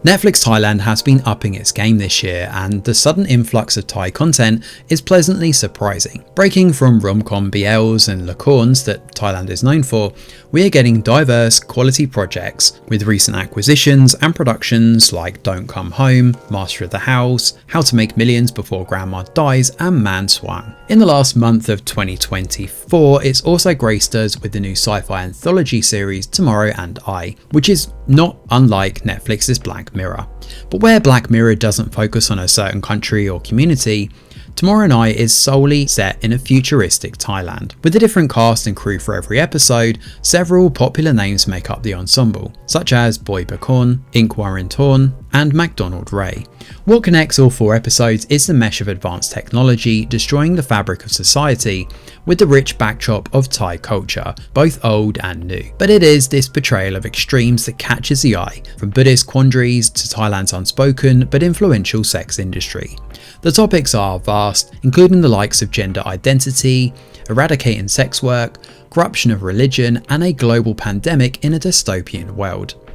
Netflix Thailand has been upping its game this year, and the sudden influx of Thai content is pleasantly surprising. Breaking from rom-com BLs and lakorns that Thailand is known for, we are getting diverse, quality projects with recent acquisitions and productions like Don't Come Home, Master of the House, How to Make Millions Before Grandma Dies, and Man Swang. In the last month of 2024, it's also graced us with the new sci-fi anthology series Tomorrow and I, which is not unlike Netflix's Black Mirror. But where Black Mirror doesn't focus on a certain country or community, Tomorrow and I is solely set in a futuristic Thailand. With a different cast and crew for every episode, several popular names make up the ensemble, such as Boy Bakorn, Ink Warren Torn, and MacDonald Ray. What connects all 4 episodes is the mesh of advanced technology destroying the fabric of society with the rich backdrop of Thai culture, both old and new. But it is this portrayal of extremes that catches the eye, from Buddhist quandaries to Thailand's unspoken but influential sex industry. The topics are vast, including the likes of gender identity, eradicating sex work, corruption of religion, and a global pandemic in a dystopian world.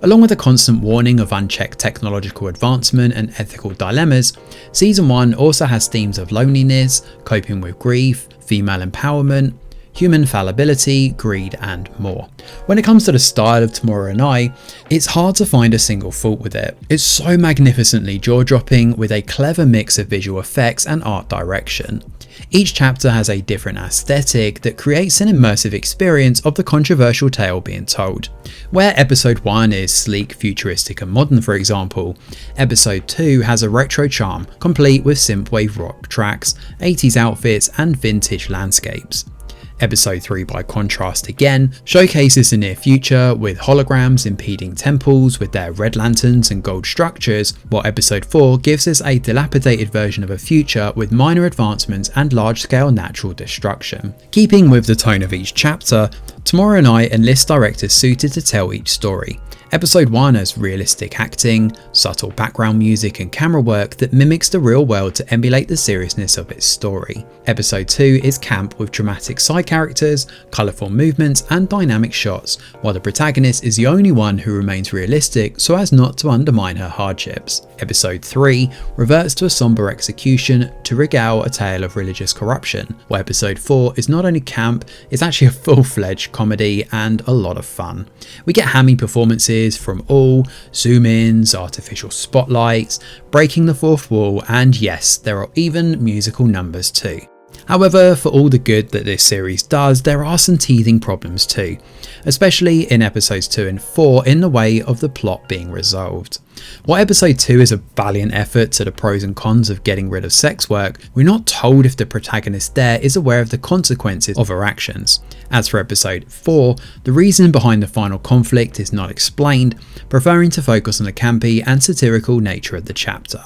Along with a constant warning of unchecked technological advancement and ethical dilemmas, Season 1 also has themes of loneliness, coping with grief, female empowerment, human fallibility, greed, and more. When it comes to the style of Tomorrow and I, it's hard to find a single fault with it. It's so magnificently jaw-dropping with a clever mix of visual effects and art direction. Each chapter has a different aesthetic that creates an immersive experience of the controversial tale being told. Where episode 1 is sleek, futuristic and modern, for example, episode 2 has a retro charm complete with synthwave rock tracks, 80s outfits and vintage landscapes. Episode 3, by contrast again, showcases the near future with holograms impeding temples with their red lanterns and gold structures, while episode 4 gives us a dilapidated version of a future with minor advancements and large-scale natural destruction. Keeping with the tone of each chapter, Tomorrow and I enlist directors suited to tell each story. Episode 1 has realistic acting, subtle background music and camera work that mimics the real world to emulate the seriousness of its story. Episode 2 is camp with dramatic side characters, colourful movements and dynamic shots, while the protagonist is the only one who remains realistic so as not to undermine her hardships. Episode 3 reverts to a sombre execution to regale a tale of religious corruption, while episode 4 is not only camp, it's actually a full-fledged comedy and a lot of fun. We get hammy performances from all, zoom-ins, artificial spotlights, breaking the fourth wall, and yes, there are even musical numbers too. However, for all the good that this series does, there are some teething problems too, especially in episodes 2 and 4 in the way of the plot being resolved. While episode 2 is a valiant effort to the pros and cons of getting rid of sex work, we're not told if the protagonist there is aware of the consequences of her actions. As for episode 4, the reason behind the final conflict is not explained, preferring to focus on the campy and satirical nature of the chapter.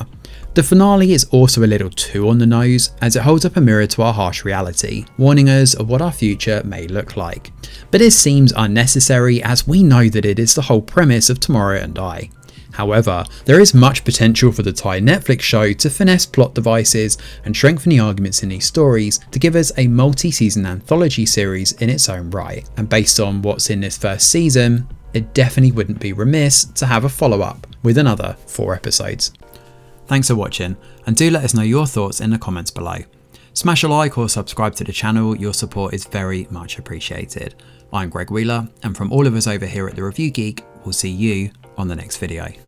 The finale is also a little too on the nose, as it holds up a mirror to our harsh reality, warning us of what our future may look like. But it seems unnecessary, as we know that it is the whole premise of Tomorrow and I. However, there is much potential for the Thai Netflix show to finesse plot devices and strengthen the arguments in these stories to give us a multi-season anthology series in its own right. And based on what's in this first season, it definitely wouldn't be remiss to have a follow-up with another 4 episodes. Thanks for watching, and do let us know your thoughts in the comments below. Smash a like or subscribe to the channel, your support is very much appreciated. I'm Greg Wheeler, and from all of us over here at The Review Geek, we'll see you on the next video.